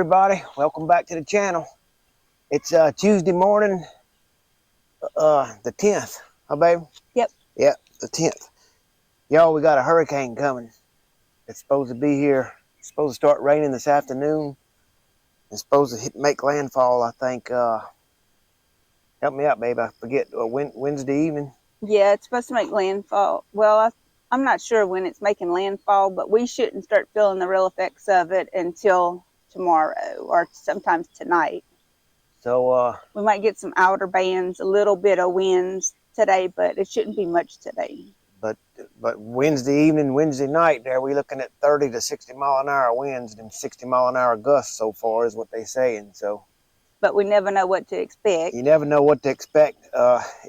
everybody, welcome back to the channel. It's Tuesday morning, the 10th, huh baby? Yep. Yep, the 10th. Y'all, we got a hurricane coming. It's supposed to be here. It's supposed to start raining this afternoon. It's supposed to make landfall, I think. Help me out, babe. I forget, Wednesday evening? Yeah, it's supposed to make landfall. Well, I'm not sure when it's making landfall, but we shouldn't start feeling the real effects of it until tomorrow or sometimes tonight. So, we might get some outer bands, a little bit of winds today, but it shouldn't be much today. But Wednesday evening, Wednesday night, there we're looking at 30 to 60 mile an hour winds and 60 mile an hour gusts so far is what they're saying. So, but we never know what to expect. You never know what to expect.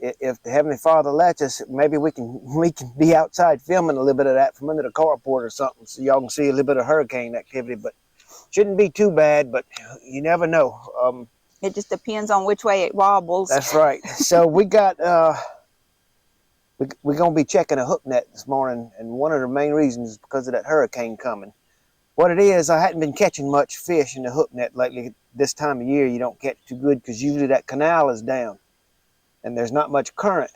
If the Heavenly Father lets us, maybe we can be outside filming a little bit of that from under the carport or something, so y'all can see a little bit of hurricane activity. But shouldn't be too bad. But you never know. It just depends on which way it wobbles. That's right. So we got we're gonna be checking a hook net this morning, and one of the main reasons is because of that hurricane coming. What it is, I hadn't been catching much fish in the hook net lately. This time of year, you don't catch too good because usually that canal is down and there's not much current.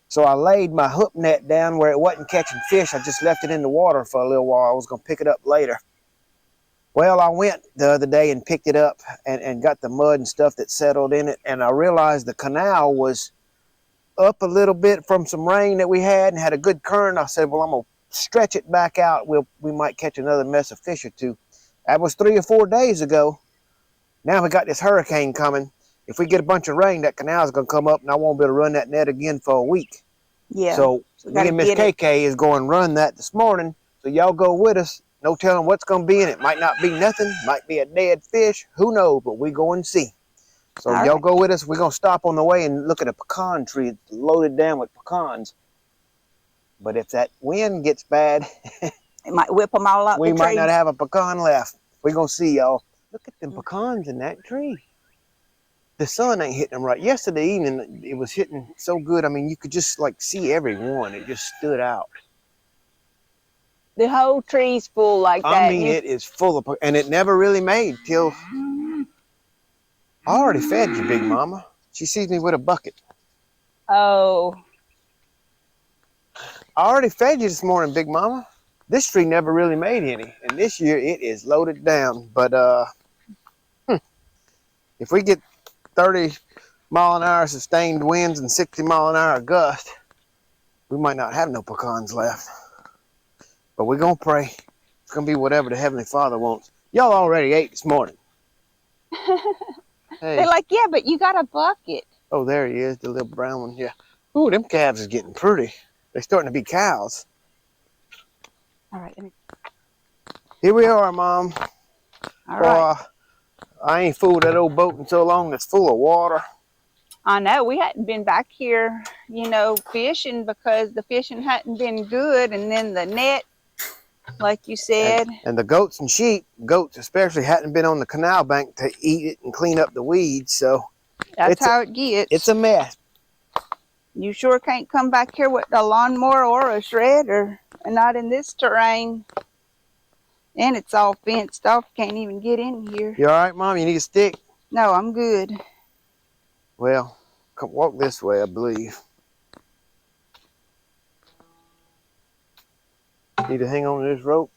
So I laid my hook net down where it wasn't catching fish. I just left it in the water for a little while. I was going to pick it up later. Well, I went the other day and picked it up and got the mud and stuff that settled in it. And I realized the canal was up a little bit from some rain that we had and had a good current. I said, well, I'm going to stretch it back out. We might catch another mess of fish or two. That was 3 or 4 days ago. Now we got this hurricane coming. If we get a bunch of rain, that canal is going to come up and I won't be able to run that net again for a week. Yeah. So me and Miss KK is going to run that this morning. So y'all go with us. No telling what's going to be in it. Might not be nothing. Might be a dead fish. Who knows? But we go and see. So y'all go with us. We're going to stop on the way and look at a pecan tree. It's loaded down with pecans. But if that wind gets bad, it might whip them all up. We might not have a pecan left. We're going to see, y'all. Look at them pecans in that tree. The sun ain't hitting them right. Yesterday evening, it was hitting so good. I mean, you could just like see every one. It just stood out. The whole tree's full like that. I mean, it is full of, and it never really made till. I already fed you, Big Mama. She sees me with a bucket. Oh. I already fed you this morning, Big Mama. This tree never really made any, and this year it is loaded down. But if we get 30 mile an hour sustained winds and 60 mile an hour gust, we might not have no pecans left. But we're going to pray. It's going to be whatever the Heavenly Father wants. Y'all already ate this morning. Hey. They're like, yeah, but you got a bucket. Oh, there he is, the little brown one. Yeah. Ooh, them calves is getting pretty. They're starting to be cows. All right. Here we are, Mom. All right. I ain't fooled that old boat in so long. It's full of water. I know. We hadn't been back here, fishing because the fishing hadn't been good. And then the net, like you said. And the goats and sheep, goats especially, hadn't been on the canal bank to eat it and clean up the weeds. So that's how it gets. It's a mess. You sure can't come back here with a lawnmower or a shredder, and not in this terrain. And it's all fenced off. Can't even get in here. You all right, Mom? You need a stick? No, I'm good. Well, come walk this way, I believe. Need to hang on to this rope?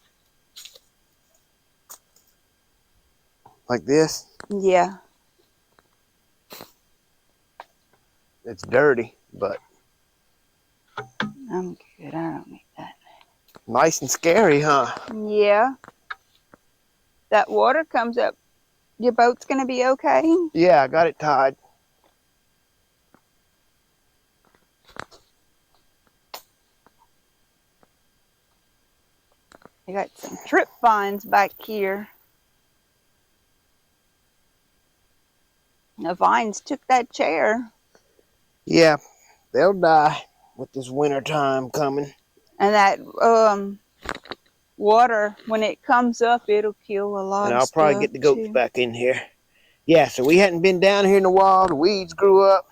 Like this? Yeah. It's dirty, but I'm good. I don't need that. Nice and scary, huh? Yeah. That water comes up. Your boat's going to be okay? Yeah, I got it tied. You got some trip vines back here. The vines took that chair. Yeah, they'll die with this winter time coming. And that water, when it comes up, it'll kill a lot of stuff. And I'll probably get the goats back in here. Yeah, so we hadn't been down here in a while. The weeds grew up.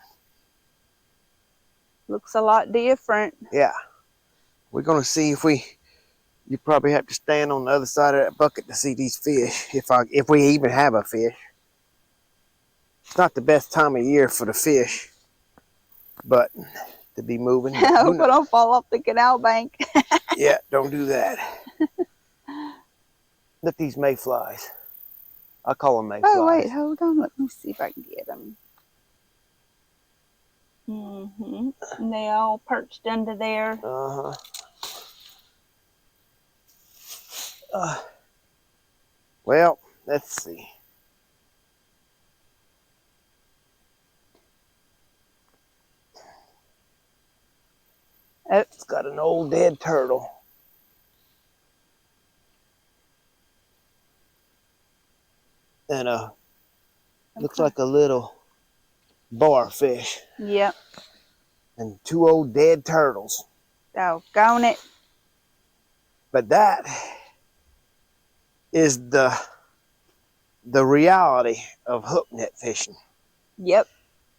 Looks a lot different. Yeah. We're going to see if we You probably have to stand on the other side of that bucket to see these fish, if we even have a fish. It's not the best time of year for the fish, but to be moving. But Hope I don't fall off the canal bank. Yeah, don't do that. Look at these mayflies. I call them mayflies. Oh wait, hold on. Let me see if I can get them. And they all perched under there. Well, let's see. Oh. It's got an old dead turtle. And looks like a little barfish. Yep. And 2 old dead turtles. Doggone it. But that is the reality of hook net fishing. Yep.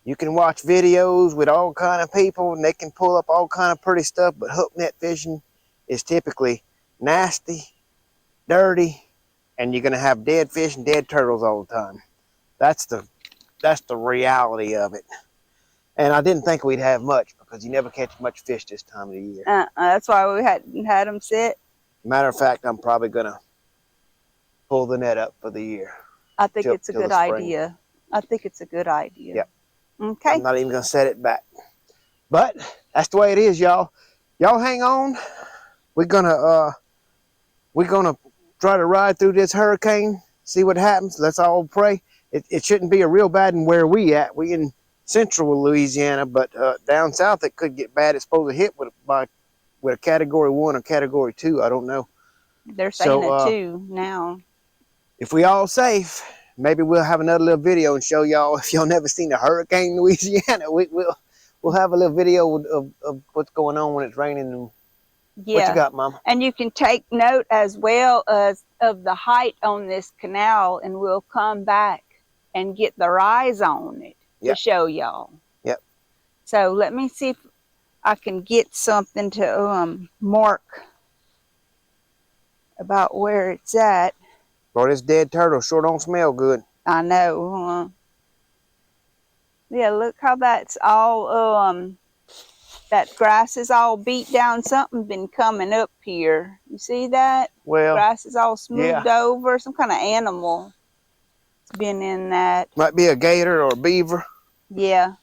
You can watch videos with all kind of people and they can pull up all kind of pretty stuff, but hook net fishing is typically nasty, dirty, and you're gonna have dead fish and dead turtles all the time. That's the reality of it. And I didn't think we'd have much because you never catch much fish this time of the year. That's why we hadn't had them sit. Matter of fact, I'm probably gonna pull the net up for the year. I think it's a good idea. I think it's a good idea. Yep. Okay. I'm not even gonna set it back. But that's the way it is, y'all. Y'all hang on. We're gonna try to ride through this hurricane, see what happens. Let's all pray. It shouldn't be a real bad one where we at. We in central Louisiana, but down south it could get bad. It's supposed to hit with a category 1 or category 2. I don't know. They're saying a 2 now. If we all safe, maybe we'll have another little video and show y'all. If y'all never seen a hurricane in Louisiana, we'll have a little video of what's going on when it's raining. And yeah. What you got, Mama? And you can take note as well as of the height on this canal, and we'll come back and get the rise on it to show y'all. Yep. So let me see if I can get something to mark about where it's at. Boy, this dead turtle sure don't smell good. I know. Yeah, look how that's all, that grass is all beat down. Something been coming up here. You see that? Well, grass is all smoothed over. Some kind of animal has been in that. Might be a gator or a beaver. Yeah,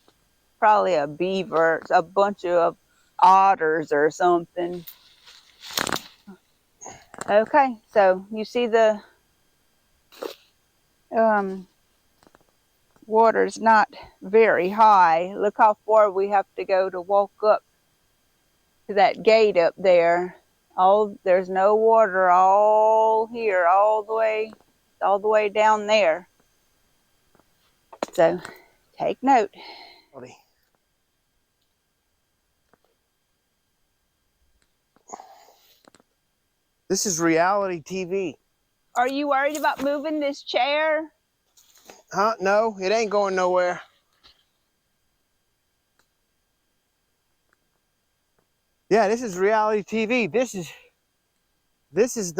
probably a beaver. It's a bunch of otters or something. Okay, so you see the water's not very high. Look how far we have to go to walk up to that gate up there. There's no water all here, all the way down there. So take note. This is reality TV. Are you worried about moving this chair? Huh? No, it ain't going nowhere. Yeah, this is reality TV. This is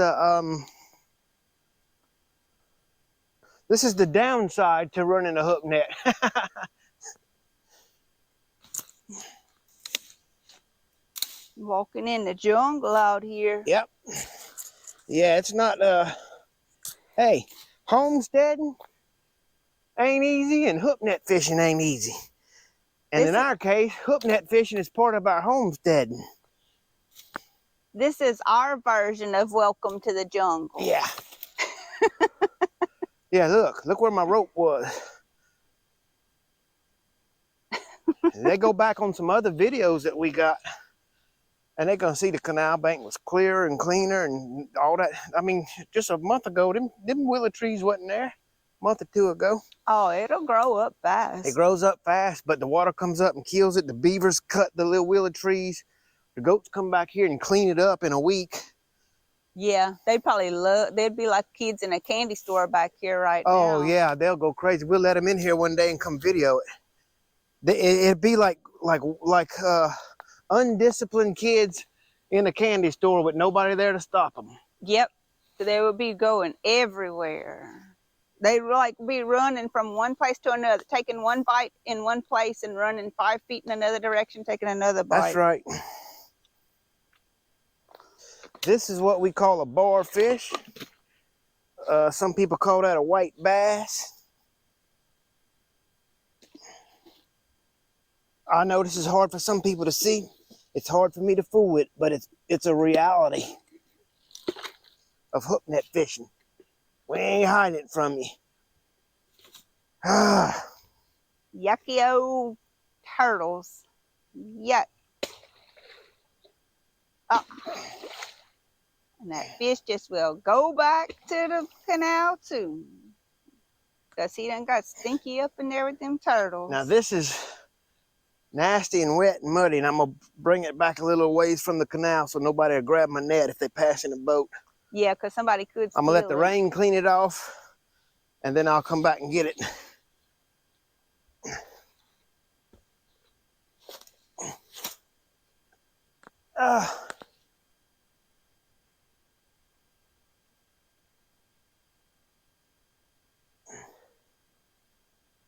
the downside to running a hook net. Walking in the jungle out here. Yep. Yeah, it's not hey, homesteading ain't easy and hook net fishing ain't easy. And in our case, hook net fishing is part of our homesteading. This is our version of Welcome to the Jungle. Yeah. Yeah, look where my rope was. And they go back on some other videos that we got, and they're gonna see the canal bank was clearer and cleaner and all that. I mean, just a month ago, them willow trees wasn't there. A month or two ago. Oh, it'll grow up fast. It grows up fast, but the water comes up and kills it. The beavers cut the little willow trees. The goats come back here and clean it up in a week. Yeah, they'd be like kids in a candy store back here right now. Oh yeah, they'll go crazy. We'll let them in here one day and come video it. It'd be like undisciplined kids in a candy store with nobody there to stop them. Yep. So they would be going everywhere. They'd like be running from one place to another, taking one bite in one place and running 5 feet in another direction, taking another bite. That's right. This is what we call a bar fish. Some people call that a white bass. I know this is hard for some people to see. It's hard for me to fool it, but it's a reality of hook net fishing. We ain't hiding it from you. Yucky old turtles. Yuck. Oh. And that fish just will go back to the canal too. Because he done got stinky up in there with them turtles. Now this is nasty and wet and muddy, and I'm gonna bring it back a little ways from the canal so nobody will grab my net if they pass in a boat. Yeah, because somebody could steal I'm gonna let the rain clean it off, and then I'll come back and get it.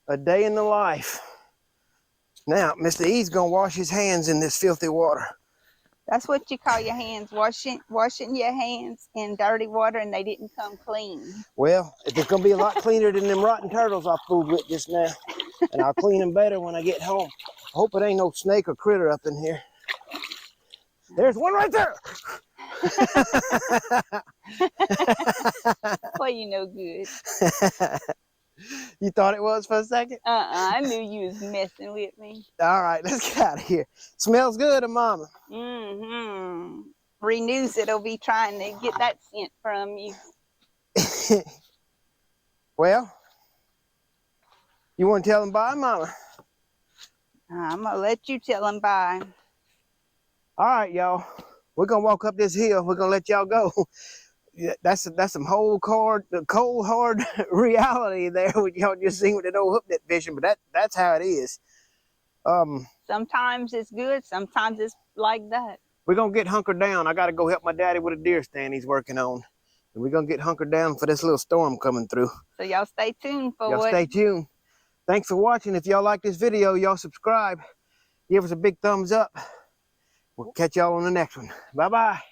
A day in the life. Now, Mr. E's gonna wash his hands in this filthy water. That's what you call your hands, washing your hands in dirty water, and they didn't come clean. Well, it's gonna be a lot cleaner than them rotten turtles I fooled with just now. And I'll clean them better when I get home. I hope it ain't no snake or critter up in here. There's one right there. Well, you no good. You thought it was for a second? I knew you was messing with me. All right, let's get out of here. Smells good, Mama. Mm-hmm. Renews it'll be trying to get that scent from you. Well, you want to tell them bye, Mama? I'm going to let you tell them bye. All right, y'all. We're going to walk up this hill. We're going to let y'all go. That's some cold hard reality there. What y'all just seen with that old hook net fishing, but that's how it is. Sometimes it's good, sometimes it's like that. We're gonna get hunkered down. I gotta go help my daddy with a deer stand he's working on, and we're gonna get hunkered down for this little storm coming through. So y'all stay tuned for y'all stay tuned. Thanks for watching. If y'all like this video, y'all subscribe, give us a big thumbs up. We'll catch y'all on the next one. Bye bye.